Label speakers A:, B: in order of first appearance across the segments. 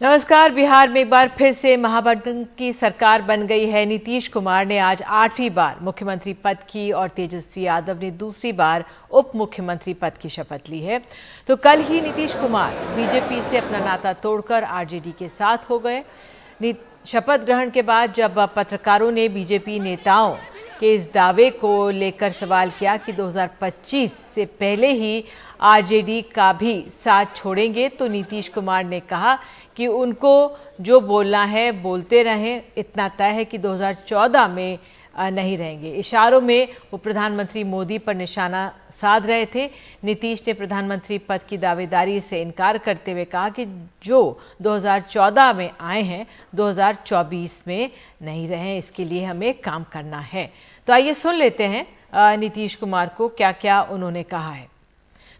A: नमस्कार। बिहार में एक बार फिर से महागठबंधन की सरकार बन गई है। नीतीश कुमार ने आज 8वीं बार मुख्यमंत्री पद की और तेजस्वी यादव ने दूसरी बार उप मुख्यमंत्री पद की शपथ ली है। तो कल ही नीतीश कुमार बीजेपी से अपना नाता तोड़कर आरजेडी के साथ हो गए। शपथ ग्रहण के बाद जब पत्रकारों ने बीजेपी नेताओं के इस दावे को लेकर सवाल किया कि 2025 से पहले ही आरजेडी का भी साथ छोड़ेंगे, तो नीतीश कुमार ने कहा कि उनको जो बोलना है बोलते रहें, इतना तय है कि 2014 में नहीं रहेंगे। इशारों में वो प्रधानमंत्री मोदी पर निशाना साध रहे थे। नीतीश ने प्रधानमंत्री पद की दावेदारी से इनकार करते हुए कहा कि जो 2014 में आए हैं 2024 में नहीं रहे, इसके लिए हमें काम करना है। तो आइए सुन लेते हैं नीतीश कुमार को क्या क्या उन्होंने कहा है।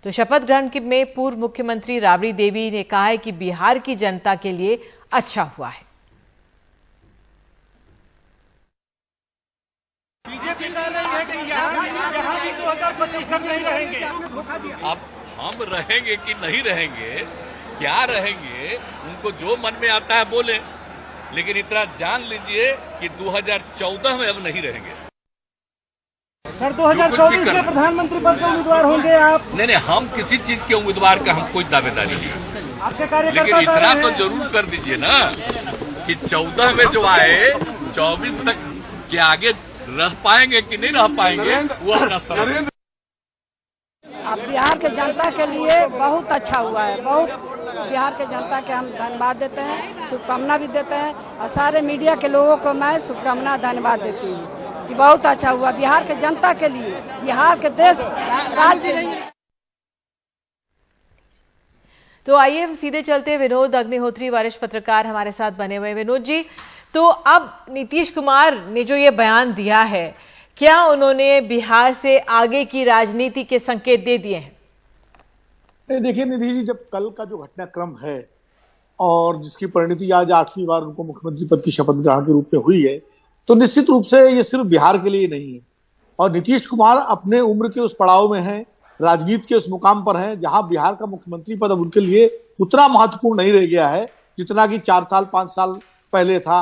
A: तो शपथ ग्रहण में पूर्व मुख्यमंत्री राबड़ी देवी ने कहा है कि बिहार की जनता के लिए अच्छा हुआ है।
B: बीजेपी का नहीं है कि यहाँ भी 2025 तक नहीं रहेंगे।
C: अब हम रहेंगे कि नहीं रहेंगे, क्या रहेंगे, उनको जो मन में आता है बोले, लेकिन इतना जान लीजिए कि 2014 में अब नहीं रहेंगे।
B: सर 2024 के प्रधानमंत्री पद के उम्मीदवार होंगे आप?
C: नहीं, हम किसी चीज के उम्मीदवार का हम कोई दावेदारी नहीं,
B: आपके कार्यकर्ता
C: लेकिन इतना तो जरूर कर दीजिए ना कि 14 में जो आए 24 तक के आगे रह पाएंगे कि नहीं रह पाएंगे, वो अपना समझ।
D: अब बिहार के जनता के लिए बहुत अच्छा हुआ है। बहुत बिहार के जनता के हम धन्यवाद देते हैं, शुभकामना भी देते हैं, और सारे मीडिया के लोगों को मैं शुभकामना धन्यवाद देती हूँ कि बहुत अच्छा हुआ बिहार के जनता के लिए, बिहार के देश राज्य के लिए।
A: तो आइए हम सीधे चलते हैं। विनोद अग्निहोत्री वरिष्ठ पत्रकार हमारे साथ बने हुए। विनोद जी, तो अब नीतीश कुमार ने जो ये बयान दिया है, क्या उन्होंने बिहार से आगे की राजनीति के संकेत दे दिए हैं?
E: देखिए निधि जी, जब कल का जो घटनाक्रम है और जिसकी परिणति आज 8वीं बार उनको मुख्यमंत्री पद की शपथ ग्रहण के रूप में हुई है, तो निश्चित रूप से ये सिर्फ बिहार के लिए नहीं है। और नीतीश कुमार अपने उम्र के उस पड़ाव में हैं, राजनीति के उस मुकाम पर हैं जहां बिहार का मुख्यमंत्री पद अब उनके लिए उतना महत्वपूर्ण नहीं रह गया है जितना कि 4 साल 5 साल पहले था।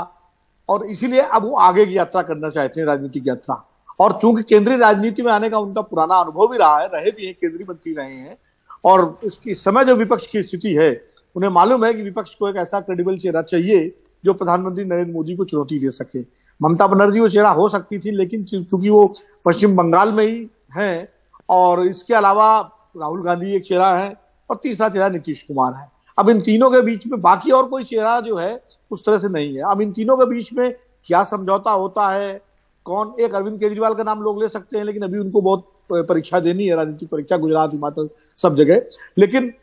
E: और इसीलिए अब वो आगे की यात्रा करना चाहते हैं, राजनीतिक यात्रा। और चूंकि केंद्रीय राजनीति में आने का उनका पुराना अनुभव भी रहा है, रहे भी हैं, केंद्रीय मंत्री रहे हैं, और इस समय जो विपक्ष की स्थिति है, उन्हें मालूम है कि विपक्ष को एक ऐसा क्रेडिबल चेहरा चाहिए जो प्रधानमंत्री नरेंद्र मोदी को चुनौती दे सके। ममता बनर्जी वो चेहरा हो सकती थी, लेकिन चूंकि वो पश्चिम बंगाल में ही हैं, और इसके अलावा राहुल गांधी एक चेहरा है, और तीसरा चेहरा नीतीश कुमार है। अब इन तीनों के बीच में बाकी और कोई चेहरा जो है उस तरह से नहीं है। अब इन तीनों के बीच में क्या समझौता होता है, कौन, एक अरविंद केजरीवाल का नाम लोग ले सकते हैं, लेकिन अभी उनको बहुत परीक्षा देनी है, राजनीतिक परीक्षा, गुजरात, हिमाचल, सब जगह। लेकिन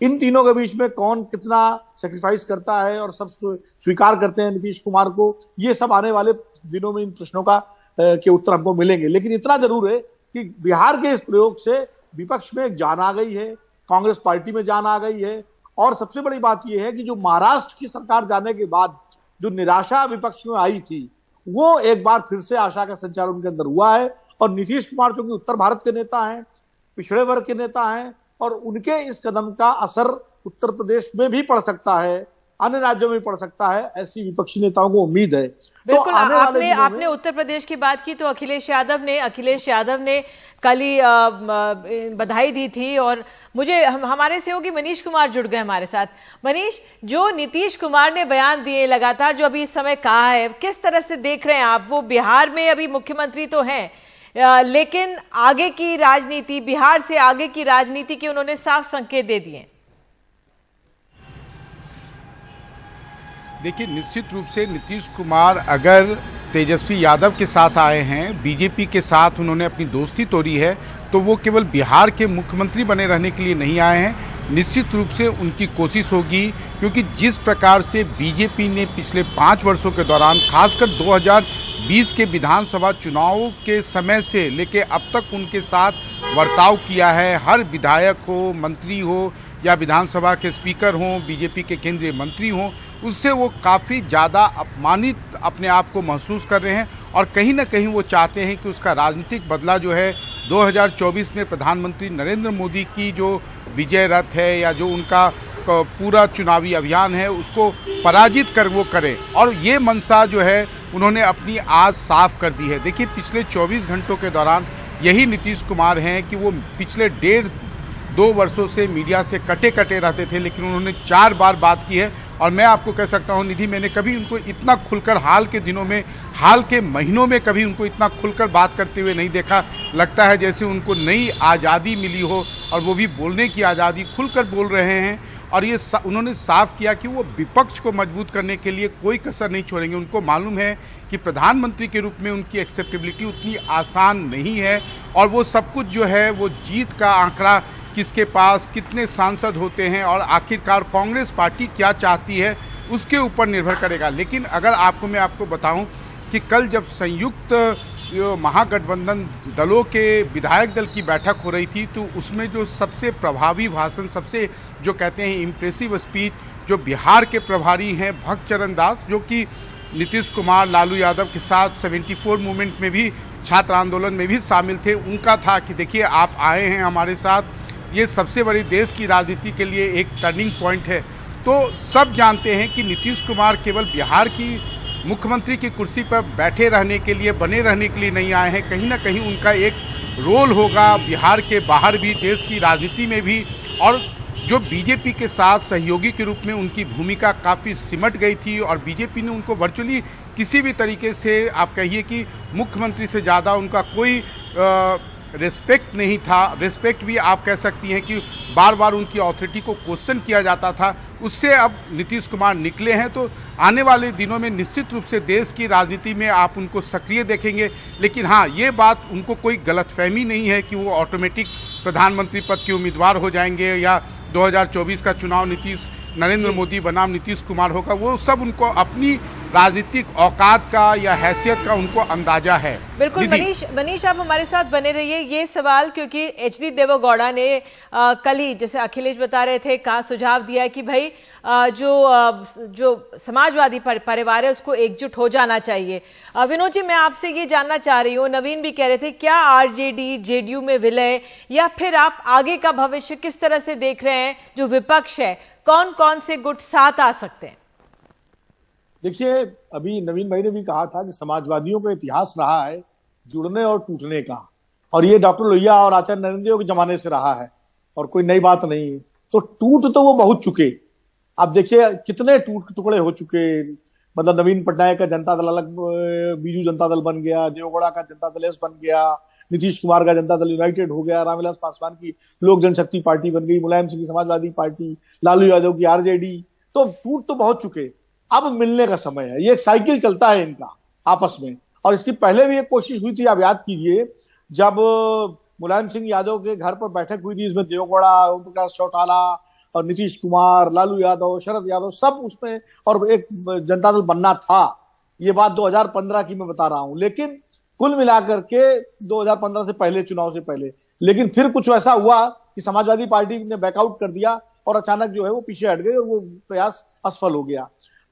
E: इन तीनों के बीच में कौन कितना सेक्रीफाइस करता है और सब स्वीकार करते हैं नीतीश कुमार को, ये सब आने वाले दिनों में इन प्रश्नों का के उत्तर हमको मिलेंगे। लेकिन इतना जरूर है कि बिहार के इस प्रयोग से विपक्ष में एक जान आ गई है, कांग्रेस पार्टी में जान आ गई है। और सबसे बड़ी बात यह है कि जो महाराष्ट्र की सरकार जाने के बाद जो निराशा विपक्ष में आई थी, वो एक बार फिर से आशा का संचार उनके अंदर हुआ है। और नीतीश कुमार जो कि उत्तर भारत के नेता हैं, पिछड़े वर्ग के नेता हैं, और उनके इस कदम का असर उत्तर प्रदेश में भी पड़ सकता है, अन्य राज्यों में पड़ सकता है, ऐसी विपक्षी नेताओं को उम्मीद है।
A: बिल्कुल, तो आपने उत्तर प्रदेश की बात की, तो अखिलेश यादव ने कल ही बधाई दी थी। और मुझे हमारे सहयोगी मनीष कुमार जुड़ गए हमारे साथ। मनीष, जो नीतीश कुमार ने बयान दिए लगातार, जो अभी इस समय कहा है, किस तरह से देख रहे हैं आप? वो बिहार में अभी मुख्यमंत्री तो हैं, लेकिन आगे की राजनीति, बिहार से आगे की राजनीति के उन्होंने साफ संकेत दे दिए।
F: देखिए, निश्चित रूप से नीतीश कुमार अगर तेजस्वी यादव के साथ आए हैं, बीजेपी के साथ उन्होंने अपनी दोस्ती तोड़ी है, तो वो केवल बिहार के मुख्यमंत्री बने रहने के लिए नहीं आए हैं। निश्चित रूप से उनकी कोशिश होगी, क्योंकि जिस प्रकार से बीजेपी ने पिछले 5 वर्षों के दौरान, खासकर 2020 के विधानसभा चुनाव के समय से लेके अब तक उनके साथ वर्ताव किया है, हर विधायक हो, मंत्री हो या विधानसभा के स्पीकर हों, बीजेपी के केंद्रीय मंत्री हों, उससे वो काफ़ी ज़्यादा अपमानित अपने आप को महसूस कर रहे हैं। और कहीं ना कहीं वो चाहते हैं कि उसका राजनीतिक बदला जो है 2024 में प्रधानमंत्री नरेंद्र मोदी की जो विजय रथ है या जो उनका पूरा चुनावी अभियान है उसको पराजित कर वो करें, और ये मंशा जो है उन्होंने अपनी आज साफ कर दी है। देखिए, पिछले 24 घंटों के दौरान यही नीतीश कुमार हैं कि वो पिछले 1.5-2 वर्षों से मीडिया से कटे कटे रहते थे, लेकिन उन्होंने 4 बार बात की है। और मैं आपको कह सकता हूं निधि, मैंने कभी उनको इतना खुलकर हाल के दिनों में, हाल के महीनों में कभी उनको इतना खुलकर बात करते हुए नहीं देखा। लगता है जैसे उनको नई आज़ादी मिली हो, और वो भी बोलने की आज़ादी, खुलकर बोल रहे हैं। और ये उन्होंने साफ किया कि वो विपक्ष को मजबूत करने के लिए कोई कसर नहीं छोड़ेंगे। उनको मालूम है कि प्रधानमंत्री के रूप में उनकी एक्सेप्टेबिलिटी उतनी आसान नहीं है, और वो सब कुछ जो है वो जीत का आंकड़ा, किसके पास कितने सांसद होते हैं और आखिरकार कांग्रेस पार्टी क्या चाहती है, उसके ऊपर निर्भर करेगा। लेकिन अगर मैं आपको बताऊं कि कल जब संयुक्त महागठबंधन दलों के विधायक दल की बैठक हो रही थी, तो उसमें जो सबसे प्रभावी भाषण, सबसे जो कहते हैं इम्प्रेसिव स्पीच, जो बिहार के प्रभारी हैं भक्त चरण दास, जो कि नीतीश कुमार, लालू यादव के साथ 74 मूवमेंट में भी, छात्र आंदोलन में भी शामिल थे, उनका था कि देखिए आप आए हैं हमारे साथ, ये सबसे बड़ी देश की राजनीति के लिए एक टर्निंग पॉइंट है। तो सब जानते हैं कि नीतीश कुमार केवल बिहार की मुख्यमंत्री की कुर्सी पर बैठे रहने के लिए, बने रहने के लिए नहीं आए हैं। कहीं ना कहीं उनका एक रोल होगा बिहार के बाहर भी, देश की राजनीति में भी। और जो बीजेपी के साथ सहयोगी के रूप में उनकी भूमिका काफ़ी सिमट गई थी, और बीजेपी ने उनको वर्चुअली किसी भी तरीके से, आप कहिए कि मुख्यमंत्री से ज़्यादा उनका कोई रिस्पेक्ट नहीं था। रिस्पेक्ट भी आप कह सकती हैं कि बार बार उनकी अथॉरिटी को क्वेश्चन किया जाता था। उससे अब नीतीश कुमार निकले हैं, तो आने वाले दिनों में निश्चित रूप से देश की राजनीति में आप उनको सक्रिय देखेंगे। लेकिन हाँ, ये बात उनको कोई गलतफहमी नहीं है कि वो ऑटोमेटिक प्रधानमंत्री पद के उम्मीदवार हो जाएंगे, या 2024 का चुनाव नरेंद्र मोदी बनाम नीतीश कुमार होगा। वो सब उनको अपनी राजनीतिक औकात का या हैसियत का उनको अंदाजा है।
A: बिल्कुल मनीष आप हमारे साथ बने रहिए। ये सवाल क्योंकि एचडी देवेगौड़ा ने कल ही, जैसे अखिलेश बता रहे थे, कहा, सुझाव दिया कि भाई जो समाजवादी परिवार है उसको एकजुट हो जाना चाहिए। विनोद जी, मैं आपसे ये जानना चाह रही हूँ, नवीन भी कह रहे थे, क्या आरजेडी जेडीयू में विलय, या फिर आप आगे का भविष्य किस तरह से देख रहे हैं? जो विपक्ष है, कौन कौन से गुट साथ आ सकते हैं?
E: देखिए, अभी नवीन भाई ने भी कहा था कि समाजवादियों का इतिहास रहा है जुड़ने और टूटने का, और ये डॉक्टर लोहिया और आचार्य नरेंद्र के जमाने से रहा है, और कोई नई बात नहीं है। तो टूट तो वो बहुत चुके। आप देखिए कितने टुकड़े हो चुके। मतलब नवीन पटनायक का जनता दल अलग, बीजू जनता दल बन गया, देवगौड़ा का जनता दल एस बन गया, नीतीश कुमार का जनता दल यूनाइटेड हो गया, रामविलास पासवान की लोक जनशक्ति पार्टी बन गई, मुलायम सिंह की समाजवादी पार्टी, लालू यादव की आरजेडी। तो टूट तो बहुत चुके, अब मिलने का समय है। ये एक साइकिल चलता है इनका आपस में, और इसकी पहले भी एक कोशिश हुई थी, आप याद कीजिए, जब मुलायम सिंह यादव के घर पर बैठक हुई थी, इसमें देवगौड़ा, ओम प्रकाश चौटाला और नीतीश कुमार, लालू यादव, शरद यादव सब उसमें, और एक जनता दल बनना था। ये बात 2015 की मैं बता रहा हूं। लेकिन कुल मिलाकर के 2015 से पहले, चुनाव से पहले, लेकिन फिर कुछ ऐसा हुआ कि समाजवादी पार्टी ने बैकआउट कर दिया, और अचानक जो है वो पीछे हट गई, और वो प्रयास असफल हो गया।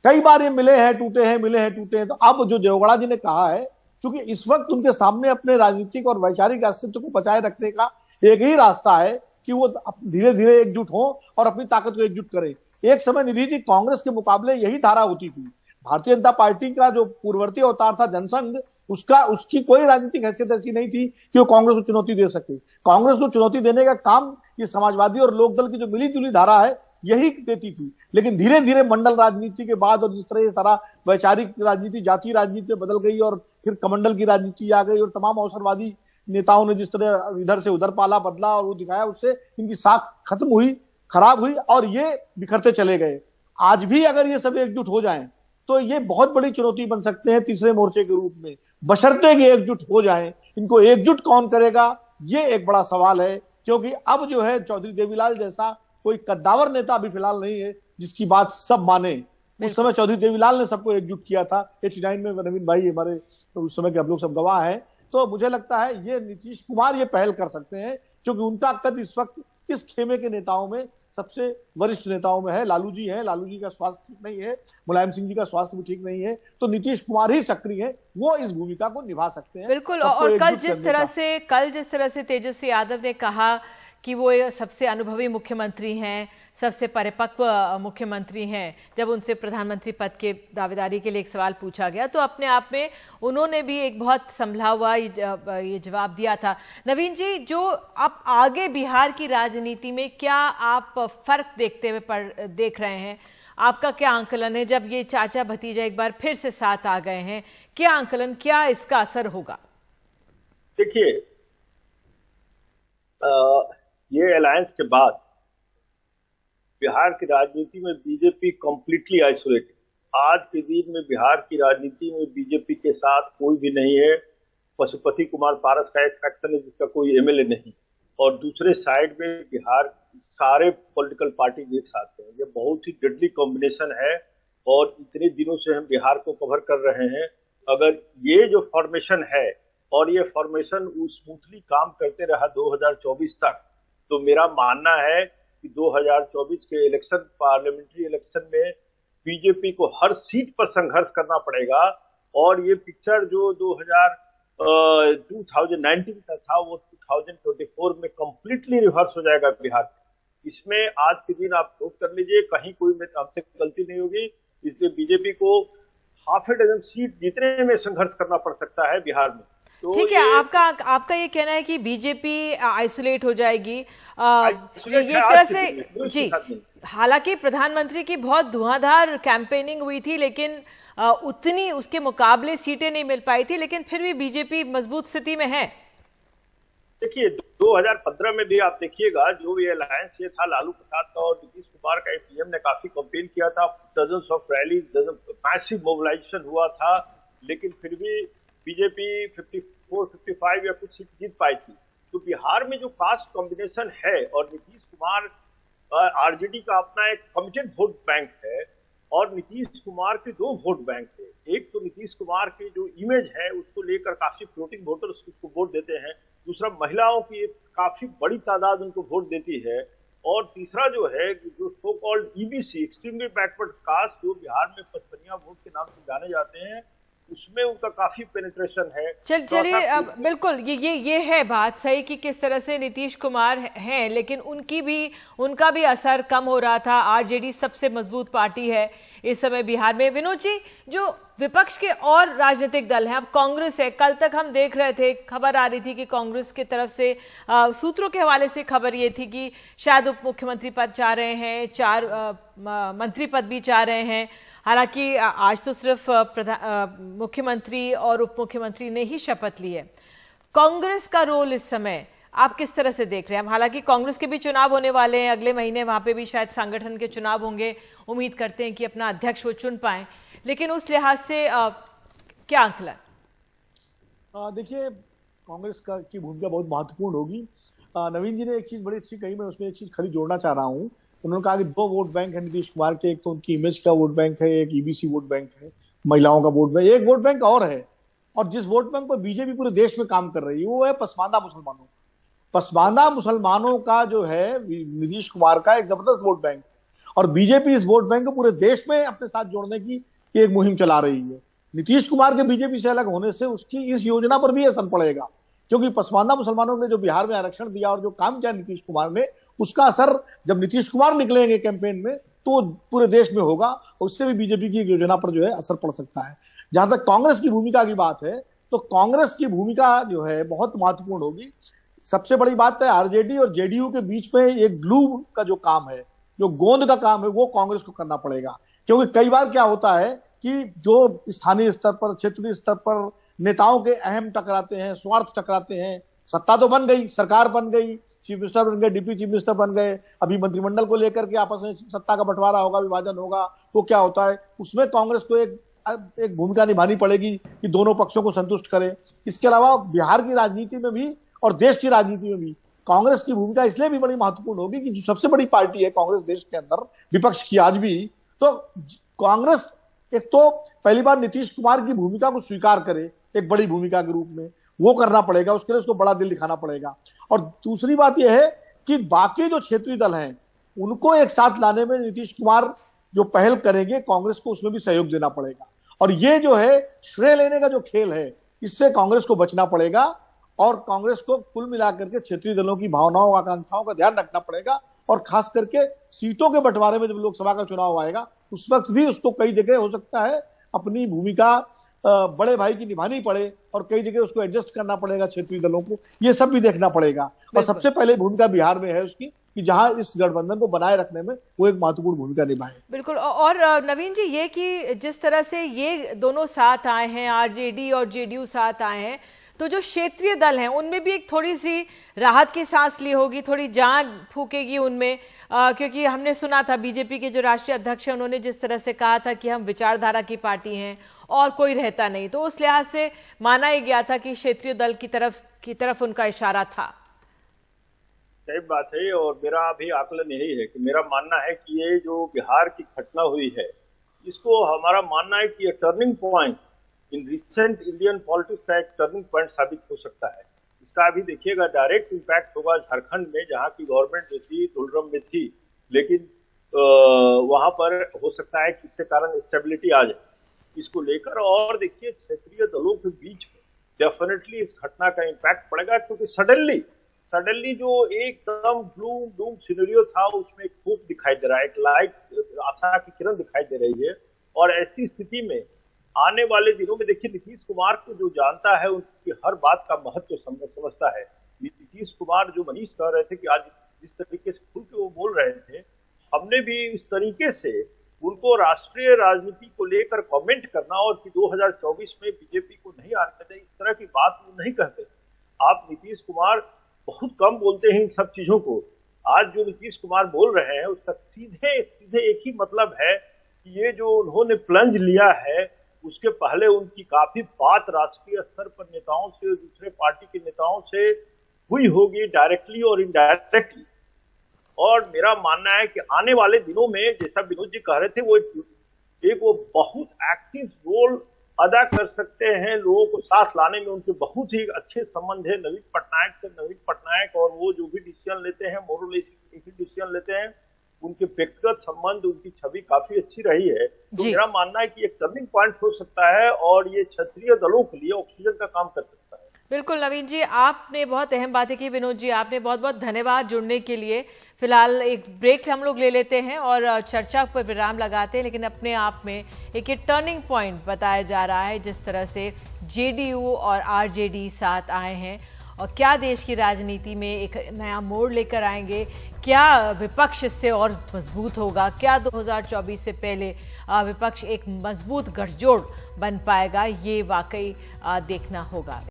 E: कई बार ये मिले हैं टूटे हैं, मिले हैं टूटे हैं। तो अब जो देवगौड़ा जी ने कहा है, क्योंकि इस वक्त उनके सामने अपने राजनीतिक और वैचारिक अस्तित्व को बचाए रखने का एक ही रास्ता है कि वो धीरे धीरे एकजुट हो और अपनी ताकत को एकजुट करें। एक समय निधि जी कांग्रेस के मुकाबले यही धारा होती थी। भारतीय जनता पार्टी का जो पूर्ववर्ती अवतार था जनसंघ, उसकी कोई राजनीतिक हैसियत ऐसी नहीं थी कि वो कांग्रेस को चुनौती दे सके। कांग्रेस को चुनौती देने का काम ये समाजवादी और लोकदल की जो मिली जुली धारा है यही देती थी। लेकिन धीरे धीरे मंडल राजनीति के बाद, और जिस तरह ये सारा वैचारिक राजनीति जातीय राजनीति में बदल गई, और फिर कमंडल की राजनीति आ गई, और तमाम अवसरवादी नेताओं ने जिस तरह इधर से उधर पाला बदला और वो दिखाया, उससे इनकी साख खत्म हुई, खराब हुई, और ये बिखरते चले गए। आज भी अगर ये सब एकजुट हो जाएं तो ये बहुत बड़ी चुनौती बन सकते हैं तीसरे मोर्चे के रूप में, बशर्ते कि एकजुट हो जाएं। इनको एकजुट कौन करेगा, ये एक बड़ा सवाल है, क्योंकि अब जो है चौधरी देवीलाल जैसा कोई कद्दावर नेता अभी फिलहाल नहीं है जिसकी बात सब माने। उस समय चौधरी देवीलाल ने सबको एकजुट किया था 89 में, नवीन भाई हमारे तो उस समय के हम लोग सब गवाह हैं। तो मुझे लगता है ये नीतीश कुमार ये पहल कर सकते हैं, क्योंकि उनका कद इस वक्त इस खेमे के नेताओं में सबसे वरिष्ठ नेताओं में है। लालू जी हैं, लालू जी का स्वास्थ्य ठीक नहीं है, मुलायम सिंह जी का स्वास्थ्य भी ठीक नहीं है, तो नीतीश कुमार ही सक्रिय है, वो इस भूमिका को निभा सकते हैं।
A: बिल्कुल। और कल जिस तरह से तेजस्वी यादव ने कहा कि वो ये सबसे अनुभवी मुख्यमंत्री हैं, सबसे परिपक्व मुख्यमंत्री हैं। जब उनसे प्रधानमंत्री पद के दावेदारी के लिए एक सवाल पूछा गया तो अपने आप में उन्होंने भी एक बहुत संभला हुआ ये जवाब दिया था। नवीन जी, जो आप आगे बिहार की राजनीति में क्या आप फर्क देख रहे हैं? आपका क्या आंकलन है जब ये चाचा भतीजा एक बार फिर से साथ आ गए हैं? क्या आंकलन, क्या इसका असर होगा?
G: देखिए, ये अलायंस के बाद बिहार की राजनीति में बीजेपी कंप्लीटली आइसोलेटेड। आज के दिन में बिहार की राजनीति में बीजेपी के साथ कोई भी नहीं है। पशुपति कुमार पारस का एक फैक्टर है जिसका कोई एमएलए नहीं, और दूसरे साइड में बिहार सारे पॉलिटिकल पार्टी एक साथ हैं। ये बहुत ही डेडली कॉम्बिनेशन है और इतने दिनों से हम बिहार को कवर कर रहे हैं। अगर ये जो फॉर्मेशन है और ये फॉर्मेशन स्मूथली काम करते रहा 2024 तक, तो मेरा मानना है कि 2024 के इलेक्शन, पार्लियामेंट्री इलेक्शन में बीजेपी को हर सीट पर संघर्ष करना पड़ेगा। और ये पिक्चर जो 2019 का था वो 2024 में कंप्लीटली रिवर्स हो जाएगा बिहार। इसमें आज के दिन आप नोट कर लीजिए, कहीं कोई हमसे गलती नहीं होगी। इसलिए बीजेपी को हाफ ए डजन सीट जीतने में संघर्ष करना पड़ सकता है बिहार में। तो
A: ठीक है, आपका ये कहना है कि बीजेपी आइसोलेट हो जाएगी ये तरह से जी। हालांकि प्रधानमंत्री की बहुत धुआंधार कैंपेनिंग हुई थी, लेकिन उतनी उसके मुकाबले सीटें नहीं मिल पाई थी, लेकिन फिर भी बीजेपी मजबूत स्थिति में है।
G: देखिए, 2015 में भी आप देखिएगा जो ये अलायंस ये था लालू प्रसाद का और नीतीश कुमार का, पीएम ने काफी कंपेन किया था, dozens of rallies, massive mobilisation हुआ था, लेकिन फिर भी बीजेपी 54-55 या कुछ सीट जीत पाई थी। तो बिहार में जो कास्ट कॉम्बिनेशन है और नीतीश कुमार, आरजेडी का अपना एक कमिटेड वोट बैंक है और नीतीश कुमार के 2 वोट बैंक है। एक तो नीतीश कुमार की जो इमेज है उसको लेकर काफी फ्लोटिंग वोटर्स उसको वोट देते हैं, दूसरा महिलाओं की एक काफी बड़ी तादाद उनको वोट देती है, और तीसरा जो है जो so called EBC, extremely backward caste, जो बिहार में पचपनिया वोट के नाम से जाने जाते हैं, उसमें उनका काफी पेनिट्रेशन है।
A: चलिए, अब बिल्कुल ये है बात सही कि किस तरह से नीतीश कुमार हैं, लेकिन उनका भी असर कम हो रहा था। आरजेडी सबसे मजबूत पार्टी है इस समय बिहार में। विनोद जी, जो विपक्ष के और राजनीतिक दल हैं, अब कांग्रेस है, कल तक हम देख रहे थे, खबर आ रही थी कि कांग्रेस की तरफ से सूत्रों के हवाले से खबर ये थी कि शायद उप मुख्यमंत्री पद चाह रहे हैं, 4 मंत्री पद भी चाह रहे हैं। हालांकि आज तो सिर्फ मुख्यमंत्री और उप मुख्यमंत्री ने ही शपथ ली है। कांग्रेस का रोल इस समय आप किस तरह से देख रहे हैं? हालांकि कांग्रेस के भी चुनाव होने वाले हैं अगले महीने, वहां पे भी शायद संगठन के चुनाव होंगे, उम्मीद करते हैं कि अपना अध्यक्ष वो चुन पाए, लेकिन उस लिहाज से क्या आंकलन?
E: देखिए, कांग्रेस की भूमिका बहुत महत्वपूर्ण होगी। नवीन जी ने एक चीज बड़ी अच्छी कही, मैं उसमें एक चीज खाली जोड़ना चाह रहा हूँ। उन्होंने कहा कि 2 वोट बैंक है नीतीश कुमार के, एक तो उनकी इमेज का वोट बैंक है, एक ईबीसी वोट बैंक है, महिलाओं का वोट बैंक, एक वोट बैंक और है, और जिस वोट बैंक पर बीजेपी पूरे देश में काम कर रही है वो है पसमानदा मुसलमानों। पसमानदा मुसलमानों का जो है नीतीश कुमार का एक जबरदस्त वोट बैंक, और बीजेपी इस वोट बैंक को पूरे देश में अपने साथ जोड़ने की एक मुहिम चला रही है। नीतीश कुमार के बीजेपी से अलग होने से उसकी इस योजना पर भी असर पड़ेगा, क्योंकि पसमानदा मुसलमानों ने जो बिहार में आरक्षण दिया और जो काम किया नीतीश कुमार ने, उसका असर जब नीतीश कुमार निकलेंगे कैंपेन में तो पूरे देश में होगा, और उससे भी बीजेपी की योजना पर जो है असर पड़ सकता है। जहां तक कांग्रेस की भूमिका की बात है, तो कांग्रेस की भूमिका जो है बहुत महत्वपूर्ण होगी। सबसे बड़ी बात है आरजेडी और जेडीयू के बीच में एक ग्लू का जो काम है, जो गोंद का काम है, वो कांग्रेस को करना पड़ेगा। क्योंकि कई बार क्या होता है कि जो स्थानीय स्तर पर, क्षेत्रीय स्तर पर नेताओं के अहम टकराते हैं, स्वार्थ टकराते हैं। सत्ता तो बन गई, सरकार बन गई, चीफ मिनिस्टर बन गए, डिप्टी चीफ मिनिस्टर बन गए, अभी मंत्रिमंडल को लेकर के आपस में सत्ता का बंटवारा होगा, विभाजन होगा, तो क्या होता है उसमें कांग्रेस को एक भूमिका निभानी पड़ेगी कि दोनों पक्षों को संतुष्ट करे। इसके अलावा बिहार की राजनीति में भी और देश की राजनीति में भी कांग्रेस की भूमिका इसलिए भी बड़ी महत्वपूर्ण होगी कि जो सबसे बड़ी पार्टी है कांग्रेस देश के अंदर, विपक्ष की आज भी, तो कांग्रेस एक तो पहली बार नीतीश कुमार की भूमिका को स्वीकार करे एक बड़ी भूमिका के रूप में, वो करना पड़ेगा, उसके लिए उसको बड़ा दिल दिखाना पड़ेगा। और दूसरी बात यह है कि बाकी जो क्षेत्रीय दल हैं उनको एक साथ लाने में नीतीश कुमार जो पहल करेंगे, कांग्रेस को उसमें भी सहयोग देना पड़ेगा। और ये जो है श्रेय लेने का जो खेल है, इससे कांग्रेस को बचना पड़ेगा। और कांग्रेस को कुल मिलाकर के क्षेत्रीय दलों की भावनाओं आकांक्षाओं का ध्यान रखना पड़ेगा। और खास करके सीटों के बंटवारे में जब लोकसभा का चुनाव आएगा उस वक्त भी उसको कई जगह हो सकता है अपनी भूमिका बड़े भाई की निभानी पड़े और कई जगह उसको एडजस्ट करना पड़ेगा क्षेत्रीय दलों को, ये सब भी देखना पड़ेगा। और सबसे पहले भूमिका बिहार में है उसकी कि जहां इस गठबंधन को बनाए रखने में वो एक महत्वपूर्ण भूमिका निभाए।
A: बिल्कुल। और नवीन जी, ये कि जिस तरह से ये दोनों साथ आए हैं, आरजेडी और जेडीयू साथ आए हैं, तो जो क्षेत्रीय दल हैं उनमें भी एक थोड़ी सी राहत की सांस ली होगी, थोड़ी जान फूकेगी उनमें, क्योंकि हमने सुना था बीजेपी के जो राष्ट्रीय अध्यक्ष हैं उन्होंने जिस तरह से कहा था कि हम विचारधारा की पार्टी हैं और कोई रहता नहीं, तो उस लिहाज से माना ही गया था कि क्षेत्रीय दल की तरफ उनका इशारा था।
G: सही बात है। और मेरा भी आकलन यही है कि मेरा मानना है कि ये जो बिहार की घटना हुई है इसको हमारा मानना है कि turning point in recent Indian politics का एक टर्निंग पॉइंट साबित हो सकता है। इसका अभी देखिएगा डायरेक्ट इम्पैक्ट होगा झारखंड में, जहां की गवर्नमेंट जो थी दोलरम में थी, लेकिन वहां पर हो सकता है कि इसके कारण स्टेबिलिटी आ जाए इसको लेकर। और देखिए क्षेत्रीय दलों के बीच में डेफिनेटली इस घटना का इम्पैक्ट पड़ेगा, क्योंकि सडनली जो एकदम ग्लूम डूम सिनेरियो था उसमें एक होप दिखाई दे रहा है, एक लाइट आशा की किरण दिखाई दे रही है। और ऐसी स्थिति में आने वाले दिनों में देखिए नीतीश कुमार को जो जानता है उनकी हर बात का महत्व समझता है। नीतीश कुमार जो मनीष कह रहे थे कि आज जिस तरीके से खुल के वो बोल रहे थे, हमने भी इस तरीके से उनको राष्ट्रीय राजनीति को लेकर कमेंट करना और कि 2024 में बीजेपी को नहीं आने दें, इस तरह की बात वो नहीं कहते। आप नीतीश कुमार बहुत कम बोलते हैं इन सब चीजों को। आज जो नीतीश कुमार बोल रहे हैं उसका सीधे एक ही मतलब है कि ये जो उन्होंने प्लंज लिया है उसके पहले उनकी काफी बात राष्ट्रीय स्तर पर नेताओं से, दूसरे पार्टी के नेताओं से हुई होगी डायरेक्टली और इनडायरेक्टली। और मेरा मानना है कि आने वाले दिनों में जैसा विनोद जी कह रहे थे वो बहुत एक्टिव रोल अदा कर सकते हैं लोगों को साथ लाने में। उनके बहुत ही अच्छे संबंध है नवीन पटनायक और वो जो भी डिसीजन लेते हैं मोरल एक ही डिसीजन लेते हैं, उनके व्यक्तिगत संबंध, उनकी छवि काफी अच्छी रही है। तो मेरा मानना है कि एक टर्निंग पॉइंट हो सकता है और ये क्षेत्रीय दलों के लिए ऑक्सीजन का काम कर सकता है।
A: बिल्कुल नवीन जी, आपने बहुत अहम बातें की। विनोद जी, आपने बहुत बहुत धन्यवाद जुड़ने के लिए। फिलहाल एक ब्रेक हम लोग ले लेते हैं और चर्चा पर विराम लगाते हैं, लेकिन अपने आप में एक टर्निंग पॉइंट बताया जा रहा है जिस तरह से जेडीयू और आरजेडी साथ आए हैं और क्या देश की राजनीति में एक नया मोड़ लेकर आएंगे, क्या विपक्ष इससे और मजबूत होगा, क्या 2024 से पहले विपक्ष एक मजबूत गठजोड़ बन पाएगा, ये वाकई देखना होगा।